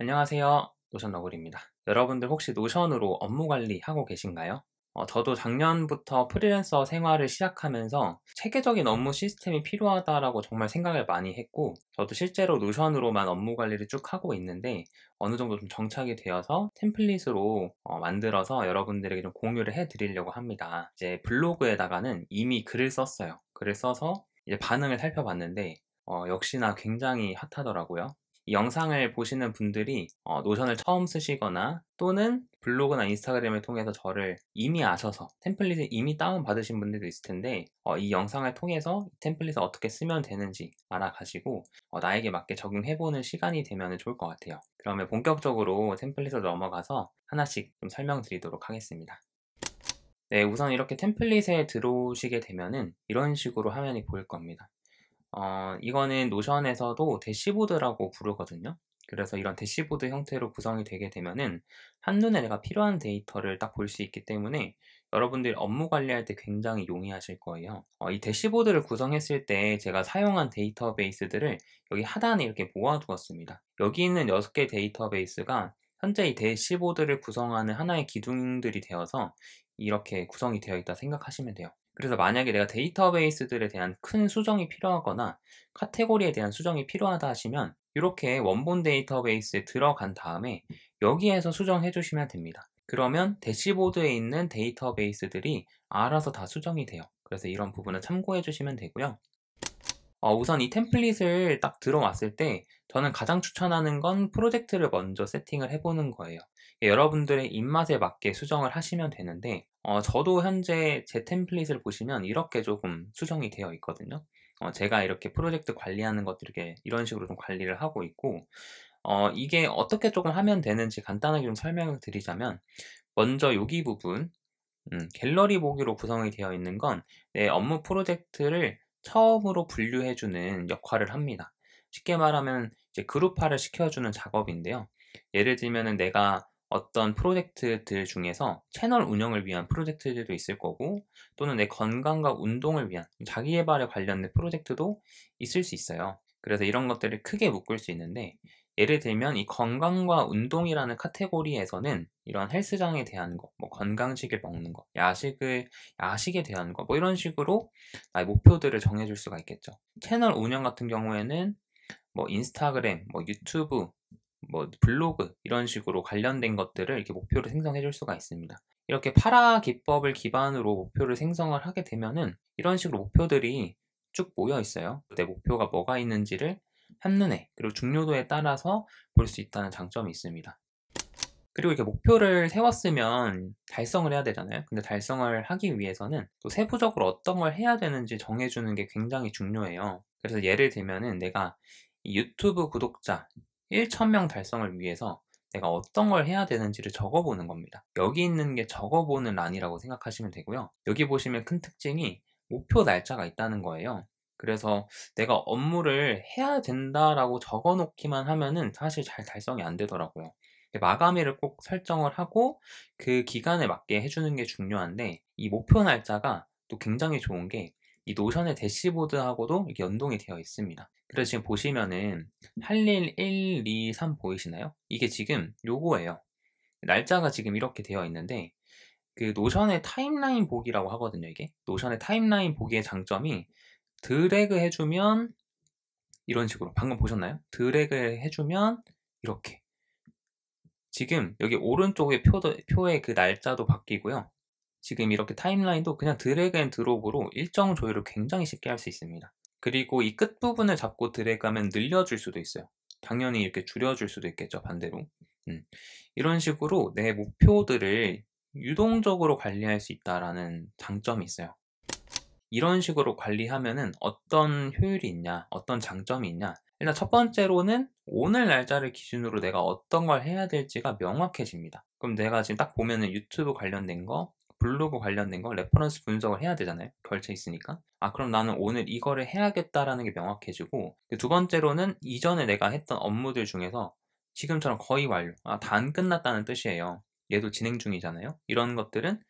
안녕하세요. 노션 너구리입니다. 여러분들 혹시 노션으로 업무 관리하고 계신가요? 저도 작년부터 프리랜서 생활을 시작하면서 체계적인 업무 시스템이 필요하다라고 정말 생각을 많이 했고, 저도 실제로 노션으로만 업무 관리를 쭉 하고 있는데 어느 정도 좀 정착이 되어서 템플릿으로 만들어서 여러분들에게 좀 공유를 해드리려고 합니다. 이제 블로그에다가는 이미 글을 썼어요. 글을 써서 이제 반응을 살펴봤는데 역시나 굉장히 핫하더라고요. 이 영상을 보시는 분들이 노션을 처음 쓰시거나 또는 블로그나 인스타그램을 통해서 저를 이미 아셔서 템플릿을 이미 다운받으신 분들도 있을 텐데, 이 영상을 통해서 템플릿을 어떻게 쓰면 되는지 알아가시고 나에게 맞게 적용해보는 시간이 되면 좋을 것 같아요. 그러면 본격적으로 템플릿으로 넘어가서 하나씩 좀 설명드리도록 하겠습니다. 네, 우선 이렇게 템플릿에 들어오시게 되면은 이런 식으로 화면이 보일 겁니다. 이거는 노션에서도 대시보드라고 부르거든요. 그래서 이런 대시보드 형태로 구성이 되게 되면은 한눈에 내가 필요한 데이터를 딱 볼 수 있기 때문에 여러분들이 업무 관리할 때 굉장히 용이하실 거예요. 이 대시보드를 구성했을 때 제가 사용한 데이터베이스들을 여기 하단에 이렇게 모아두었습니다. 여기 있는 6개 데이터베이스가 현재 이 대시보드를 구성하는 하나의 기둥들이 되어서 이렇게 구성이 되어 있다 생각하시면 돼요. 그래서 만약에 내가 데이터베이스들에 대한 큰 수정이 필요하거나 카테고리에 대한 수정이 필요하다 하시면 이렇게 원본 데이터베이스에 들어간 다음에 여기에서 수정해 주시면 됩니다. 그러면 대시보드에 있는 데이터베이스들이 알아서 다 수정이 돼요. 그래서 이런 부분을 참고해 주시면 되고요. 우선 이 템플릿을 딱 들어왔을 때 저는 가장 추천하는 건 프로젝트를 먼저 세팅을 해보는 거예요. 여러분들의 입맛에 맞게 수정을 하시면 되는데, 저도 현재 제 템플릿을 보시면 이렇게 조금 수정이 되어 있거든요. 제가 이렇게 프로젝트 관리하는 것들 이렇게 이런 식으로 좀 관리를 하고 있고, 이게 어떻게 조금 하면 되는지 간단하게 좀 설명을 드리자면, 먼저 여기 부분, 갤러리 보기로 구성이 되어 있는 건 내 업무 프로젝트를 처음으로 분류해주는 역할을 합니다. 쉽게 말하면 이제 그룹화를 시켜주는 작업인데요. 예를 들면은 내가 어떤 프로젝트들 중에서 채널 운영을 위한 프로젝트들도 있을 거고, 또는 내 건강과 운동을 위한 자기 개발에 관련된 프로젝트도 있을 수 있어요. 그래서 이런 것들을 크게 묶을 수 있는데, 예를 들면 이 건강과 운동이라는 카테고리에서는 이런 헬스장에 대한 거, 뭐 건강식을 먹는 거, 야식에 대한 거, 뭐 이런 식으로 나의 목표들을 정해줄 수가 있겠죠. 채널 운영 같은 경우에는 뭐 인스타그램, 뭐 유튜브, 뭐 블로그 이런 식으로 관련된 것들을 이렇게 목표를 생성해 줄 수가 있습니다. 이렇게 파라 기법을 기반으로 목표를 생성을 하게 되면은 이런 식으로 목표들이 쭉 모여 있어요. 내 목표가 뭐가 있는지를 한눈에, 그리고 중요도에 따라서 볼 수 있다는 장점이 있습니다. 그리고 이렇게 목표를 세웠으면 달성을 해야 되잖아요. 근데 달성을 하기 위해서는 또 세부적으로 어떤 걸 해야 되는지 정해주는 게 굉장히 중요해요. 그래서 예를 들면은 내가 이 유튜브 구독자 1,000명 달성을 위해서 내가 어떤 걸 해야 되는지를 적어보는 겁니다. 여기 있는 게 적어보는 란이라고 생각하시면 되고요. 여기 보시면 큰 특징이 목표 날짜가 있다는 거예요. 그래서 내가 업무를 해야 된다라고 적어 놓기만 하면은 사실 잘 달성이 안 되더라고요. 마감일을 꼭 설정을 하고 그 기간에 맞게 해주는 게 중요한데, 이 목표 날짜가 또 굉장히 좋은 게 이 노션의 대시보드하고도 이렇게 연동이 되어 있습니다. 그래서 지금 보시면은 할 일 1, 2, 3 보이시나요? 이게 지금 요거예요. 날짜가 지금 이렇게 되어 있는데, 그 노션의 타임라인 보기라고 하거든요, 이게. 노션의 타임라인 보기의 장점이 드래그 해주면 이런 식으로, 방금 보셨나요? 드래그 해주면 이렇게. 지금 여기 오른쪽에 표의 그 날짜도 바뀌고요. 지금 이렇게 타임라인도 그냥 드래그 앤 드롭으로 일정 조율을 굉장히 쉽게 할 수 있습니다. 그리고 이 끝부분을 잡고 드래그하면 늘려줄 수도 있어요. 당연히 이렇게 줄여줄 수도 있겠죠, 반대로. 이런 식으로 내 목표들을 유동적으로 관리할 수 있다라는 장점이 있어요. 이런 식으로 관리하면은 어떤 효율이 있냐, 어떤 장점이 있냐. 일단 첫 번째로는 오늘 날짜를 기준으로 내가 어떤 걸 해야 될지가 명확해집니다. 그럼 내가 지금 딱 보면은 유튜브 관련된 거, 블로그 관련된 거, 레퍼런스 분석을 해야 되잖아요. 걸쳐 있으니까. 그럼 나는 오늘 이거를 해야겠다라는 게 명확해지고, 두 번째로는 이전에 내가 했던 업무들 중에서 지금처럼 거의 완료, 다 안 끝났다는 뜻이에요. 얘도 진행 중이잖아요. 이런 것들은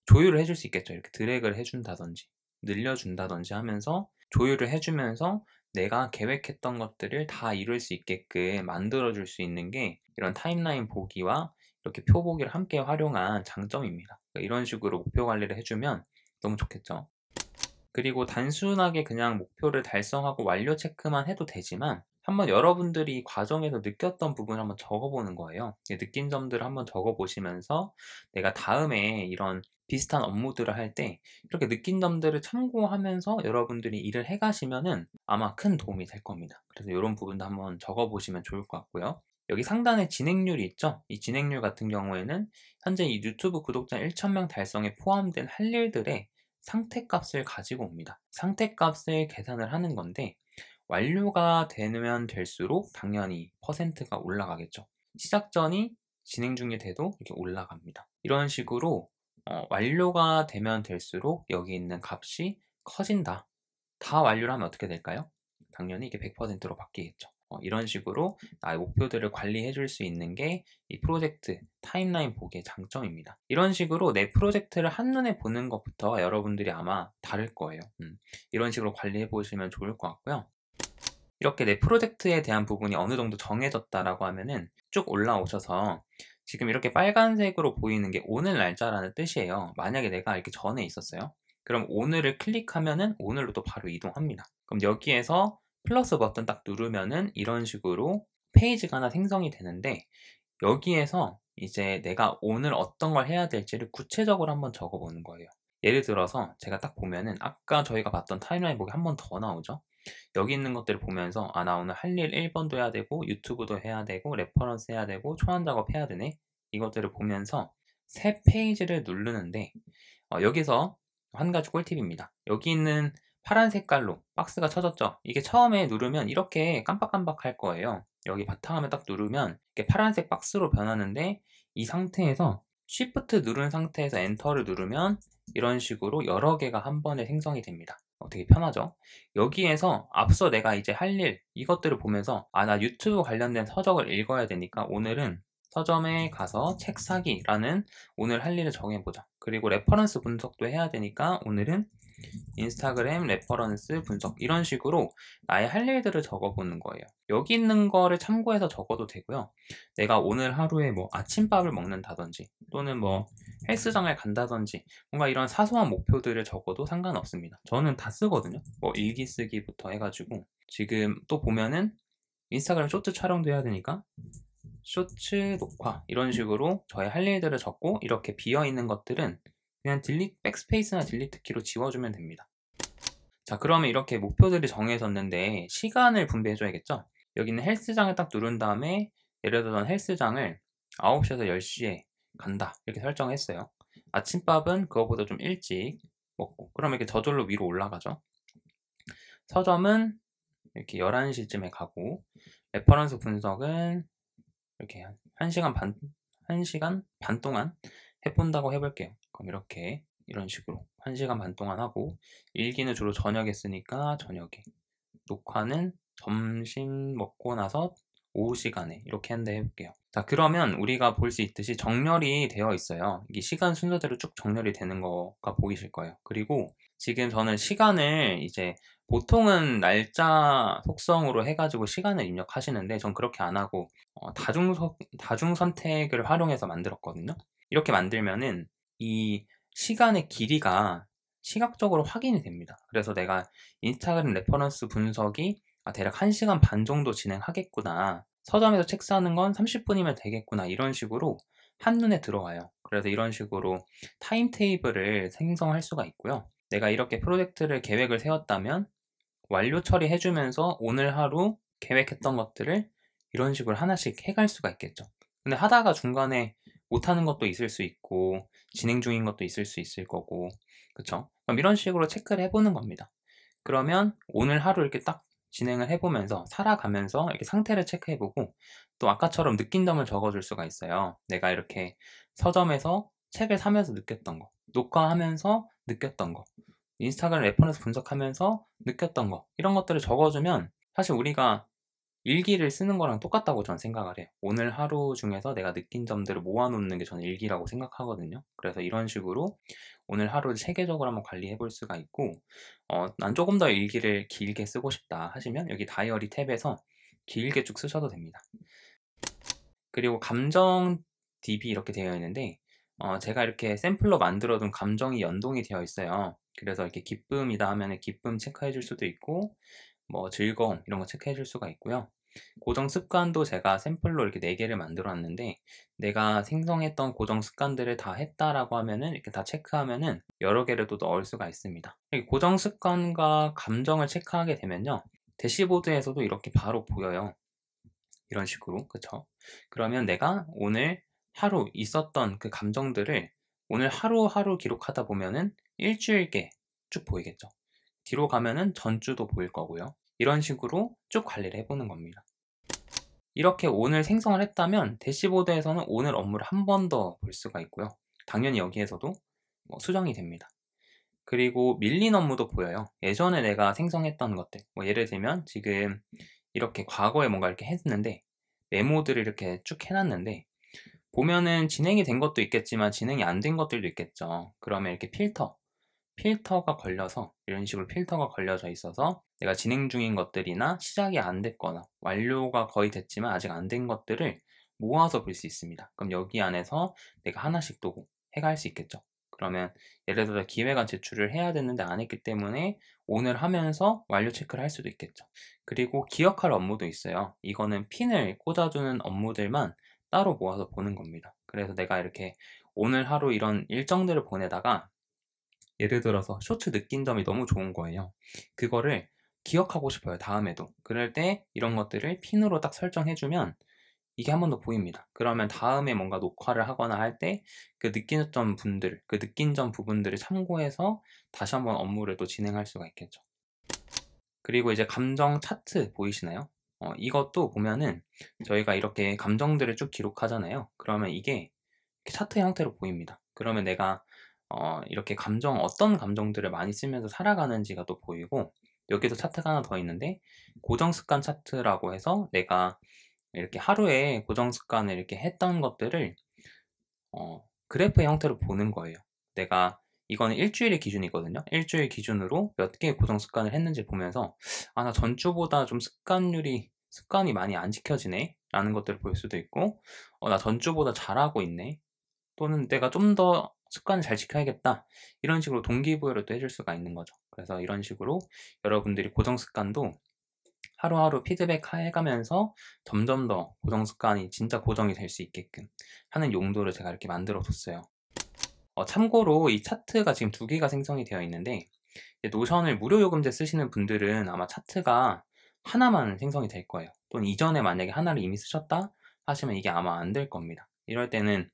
조율을 해줄 수 있겠죠. 이렇게 드래그를 해준다든지 늘려준다든지 하면서 조율을 해주면서 내가 계획했던 것들을 다 이룰 수 있게끔 만들어 줄 수 있는 게 이런 타임라인 보기와 이렇게 표 보기를 함께 활용한 장점입니다. 이런 식으로 목표 관리를 해 주면 너무 좋겠죠. 그리고 단순하게 그냥 목표를 달성하고 완료 체크만 해도 되지만 한번 여러분들이 과정에서 느꼈던 부분을 한번 적어 보는 거예요. 느낀 점들을 한번 적어 보시면서 내가 다음에 이런 비슷한 업무들을 할 때 이렇게 느낀 점들을 참고하면서 여러분들이 일을 해 가시면은 아마 큰 도움이 될 겁니다. 그래서 요런 부분도 한번 적어 보시면 좋을 것 같고요. 여기 상단에 진행률이 있죠? 이 진행률 같은 경우에는 현재 이 유튜브 구독자 1,000명 달성에 포함된 할 일들의 상태값을 가지고 옵니다. 상태값을 계산을 하는 건데 완료가 되면 될수록 당연히 퍼센트가 올라가겠죠. 시작 전이 진행 중이 돼도 이렇게 올라갑니다. 이런 식으로 완료가 되면 될수록 여기 있는 값이 커진다. 다 완료를 하면 어떻게 될까요? 당연히 이게 100%로 바뀌겠죠. 이런 식으로 나의 목표들을 관리해 줄 수 있는 게 이 프로젝트 타임라인 보기의 장점입니다. 이런 식으로 내 프로젝트를 한눈에 보는 것부터 여러분들이 아마 다를 거예요. 이런 식으로 관리해 보시면 좋을 것 같고요. 이렇게 내 프로젝트에 대한 부분이 어느 정도 정해졌다라고 하면은 쭉 올라오셔서 지금 이렇게 빨간색으로 보이는 게 오늘 날짜라는 뜻이에요. 만약에 내가 이렇게 전에 있었어요. 그럼 오늘을 클릭하면은 오늘로 또 바로 이동합니다. 그럼 여기에서 플러스 버튼 딱 누르면은 이런 식으로 페이지가 하나 생성이 되는데 여기에서 이제 내가 오늘 어떤 걸 해야 될지를 구체적으로 한번 적어 보는 거예요. 예를 들어서 제가 딱 보면은 아까 저희가 봤던 타임라인 보기 한 번 더 나오죠. 여기 있는 것들을 보면서 아, 나 오늘 할 일 1번도 해야 되고 유튜브도 해야 되고 레퍼런스 해야 되고 초안 작업 해야 되네. 이것들을 보면서 새 페이지를 누르는데 여기서 한 가지 꿀팁입니다. 여기 있는 파란 색깔로 박스가 쳐졌죠. 이게 처음에 누르면 이렇게 깜빡깜빡할 거예요. 여기 바탕화면 딱 누르면 이렇게 파란색 박스로 변하는데 이 상태에서 Shift 누른 상태에서 엔터를 누르면 이런 식으로 여러 개가 한 번에 생성이 됩니다. 되게 편하죠? 여기에서 앞서 내가 이제 할 일 이것들을 보면서 아, 나 유튜브 관련된 서적을 읽어야 되니까 오늘은 서점에 가서 책 사기라는 오늘 할 일을 정해보자. 그리고 레퍼런스 분석도 해야 되니까 오늘은 인스타그램 레퍼런스 분석 이런 식으로 나의 할 일들을 적어보는 거예요. 여기 있는 거를 참고해서 적어도 되고요. 내가 오늘 하루에 뭐 아침밥을 먹는다든지 또는 뭐 헬스장을 간다든지 뭔가 이런 사소한 목표들을 적어도 상관없습니다. 저는 다 쓰거든요. 뭐 일기 쓰기부터 해가지고 지금 또 보면은 인스타그램 쇼트 촬영도 해야 되니까 쇼츠 녹화 이런 식으로 저의 할 일들을 적고 이렇게 비어있는 것들은 그냥 백스페이스나 딜리트 키로 지워주면 됩니다. 자, 그러면 이렇게 목표들이 정해졌는데 시간을 분배해 줘야겠죠? 여기는 헬스장을 딱 누른 다음에 예를 들어 헬스장을 9시에서 10시에 간다 이렇게 설정했어요. 아침밥은 그거보다 좀 일찍 먹고 그러면 이렇게 저절로 위로 올라가죠. 서점은 이렇게 11시쯤에 가고 레퍼런스 분석은 이렇게 1시간 반 동안 해본다고 해볼게요. 그럼 이렇게 이런 식으로 1시간 반 동안 하고 일기는 주로 저녁에 쓰니까 저녁에 녹화는 점심 먹고 나서 오후 시간에 이렇게 한다 해볼게요. 자, 그러면 우리가 볼 수 있듯이 정렬이 되어 있어요. 이게 시간 순서대로 쭉 정렬이 되는 거가 보이실 거예요. 그리고 지금 저는 시간을 이제 보통은 날짜 속성으로 해가지고 시간을 입력하시는데 전 그렇게 안 하고 다중 선택을 활용해서 만들었거든요. 이렇게 만들면은 이 시간의 길이가 시각적으로 확인이 됩니다. 그래서 내가 인스타그램 레퍼런스 분석이 대략 1시간 반 정도 진행하겠구나. 서점에서 책 사는 건 30분이면 되겠구나. 이런 식으로 한눈에 들어와요. 그래서 이런 식으로 타임 테이블을 생성할 수가 있고요. 내가 이렇게 프로젝트를 계획을 세웠다면 완료 처리해주면서 오늘 하루 계획했던 것들을 이런 식으로 하나씩 해갈 수가 있겠죠. 근데 하다가 중간에 못하는 것도 있을 수 있고 진행 중인 것도 있을 수 있을 거고 그쵸? 그럼 이런 식으로 체크를 해보는 겁니다. 그러면 오늘 하루 이렇게 딱 진행을 해보면서 살아가면서 이렇게 상태를 체크해보고 또 아까처럼 느낀 점을 적어줄 수가 있어요. 내가 이렇게 서점에서 책을 사면서 느꼈던 거, 녹화하면서 느꼈던 거, 인스타그램 레퍼런스 분석하면서 느꼈던 거 이런 것들을 적어주면 사실 우리가 일기를 쓰는 거랑 똑같다고 저는 생각을 해요. 오늘 하루 중에서 내가 느낀 점들을 모아 놓는 게 저는 일기라고 생각하거든요. 그래서 이런 식으로 오늘 하루를 체계적으로 한번 관리해 볼 수가 있고, 난 조금 더 일기를 길게 쓰고 싶다 하시면 여기 다이어리 탭에서 길게 쭉 쓰셔도 됩니다. 그리고 감정 DB 이렇게 되어 있는데, 제가 이렇게 샘플로 만들어 둔 감정이 연동이 되어 있어요. 그래서 이렇게 기쁨이다 하면은 기쁨 체크해 줄 수도 있고, 뭐 즐거움 이런 거 체크해 줄 수가 있고요. 고정 습관도 제가 샘플로 이렇게 4개를 만들어 놨는데, 내가 생성했던 고정 습관들을 다 했다라고 하면은 이렇게 다 체크하면은 여러 개를 또 넣을 수가 있습니다. 이 고정 습관과 감정을 체크하게 되면요, 대시보드에서도 이렇게 바로 보여요. 이런 식으로. 그쵸? 그러면 내가 오늘 하루 있었던 그 감정들을 오늘 하루하루 기록하다 보면은 일주일께 쭉 보이겠죠. 뒤로 가면은 전주도 보일 거고요. 이런 식으로 쭉 관리를 해보는 겁니다. 이렇게 오늘 생성을 했다면 대시보드에서는 오늘 업무를 한 번 더 볼 수가 있고요. 당연히 여기에서도 수정이 됩니다. 그리고 밀린 업무도 보여요. 예전에 내가 생성했던 것들, 예를 들면 지금 이렇게 과거에 뭔가 이렇게 했는데 메모들을 이렇게 쭉 해놨는데, 보면은 진행이 된 것도 있겠지만 진행이 안 된 것들도 있겠죠. 그러면 이렇게 필터가 걸려서, 이런 식으로 필터가 걸려져 있어서 내가 진행 중인 것들이나 시작이 안 됐거나 완료가 거의 됐지만 아직 안 된 것들을 모아서 볼 수 있습니다. 그럼 여기 안에서 내가 하나씩 또 해갈 수 있겠죠. 그러면 예를 들어 기획안 제출을 해야 되는데 안 했기 때문에 오늘 하면서 완료 체크를 할 수도 있겠죠. 그리고 기억할 업무도 있어요. 이거는 핀을 꽂아주는 업무들만 따로 모아서 보는 겁니다. 그래서 내가 이렇게 오늘 하루 이런 일정들을 보내다가 예를 들어서 쇼츠 느낀 점이 너무 좋은 거예요. 그거를 기억하고 싶어요, 다음에도. 그럴 때 이런 것들을 핀으로 딱 설정해주면 이게 한 번 더 보입니다. 그러면 다음에 뭔가 녹화를 하거나 할 때 그 느낀 점 분들, 그 느낀 점 부분들을 참고해서 다시 한번 업무를 또 진행할 수가 있겠죠. 그리고 이제 감정 차트 보이시나요? 이것도 보면은 저희가 이렇게 감정들을 쭉 기록하잖아요. 그러면 이게 차트 형태로 보입니다. 그러면 내가 이렇게 어떤 감정들을 많이 쓰면서 살아가는지가 또 보이고, 여기도 차트가 하나 더 있는데 고정 습관 차트라고 해서 내가 이렇게 하루에 고정 습관을 이렇게 했던 것들을 그래프의 형태로 보는 거예요. 내가 이거는 일주일의 기준이거든요. 일주일 기준으로 몇 개의 고정 습관을 했는지 보면서 나 전주보다 좀 습관이 많이 안 지켜지네 라는 것들을 볼 수도 있고, 나 전주보다 잘하고 있네, 또는 내가 좀 더 습관을 잘 지켜야겠다, 이런 식으로 동기부여를 또 해줄 수가 있는 거죠. 그래서 이런 식으로 여러분들이 고정 습관도 하루하루 피드백 해가면서 점점 더 고정 습관이 진짜 고정이 될 수 있게끔 하는 용도를 제가 이렇게 만들어 뒀어요. 참고로 이 차트가 지금 2개가 생성이 되어 있는데, 노션을 무료 요금제 쓰시는 분들은 아마 차트가 하나만 생성이 될 거예요. 또는 이전에 만약에 하나를 이미 쓰셨다 하시면 이게 아마 안 될 겁니다. 이럴 때는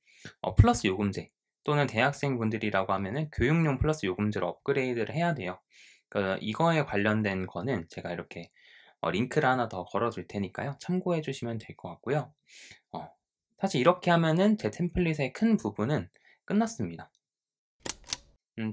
플러스 요금제, 또는 대학생 분들이라고 하면은 교육용 플러스 요금제로 업그레이드를 해야 돼요. 그러니까 이거에 관련된 거는 제가 이렇게 링크를 하나 더 걸어둘 테니까요, 참고해 주시면 될 것 같고요. 사실 이렇게 하면은 제 템플릿의 큰 부분은 끝났습니다.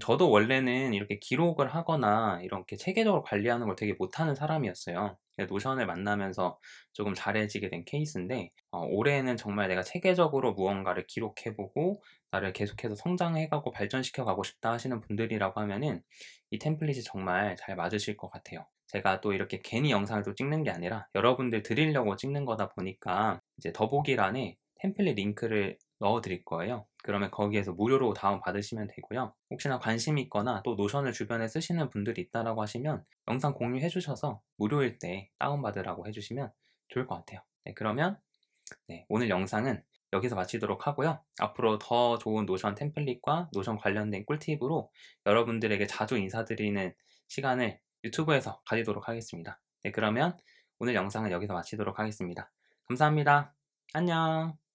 저도 원래는 이렇게 기록을 하거나 이렇게 체계적으로 관리하는 걸 되게 못하는 사람이었어요. 노션을 만나면서 조금 잘해지게 된 케이스인데, 올해는 정말 내가 체계적으로 무언가를 기록해보고 나를 계속해서 성장해가고 발전시켜가고 싶다 하시는 분들이라고 하면은 이 템플릿이 정말 잘 맞으실 것 같아요. 제가 또 이렇게 괜히 영상을 또 찍는 게 아니라 여러분들 드리려고 찍는 거다 보니까 이제 더보기란에 템플릿 링크를 넣어 드릴 거예요. 그러면 거기에서 무료로 다운 받으시면 되고요. 혹시나 관심이 있거나 또 노션을 주변에 쓰시는 분들이 있다라고 하시면 영상 공유해 주셔서 무료일 때 다운 받으라고 해주시면 좋을 것 같아요. 네, 그러면 오늘 영상은 여기서 마치도록 하고요. 앞으로 더 좋은 노션 템플릿과 노션 관련된 꿀팁으로 여러분들에게 자주 인사드리는 시간을 유튜브에서 가지도록 하겠습니다. 네, 그러면 오늘 영상은 여기서 마치도록 하겠습니다. 감사합니다. 안녕.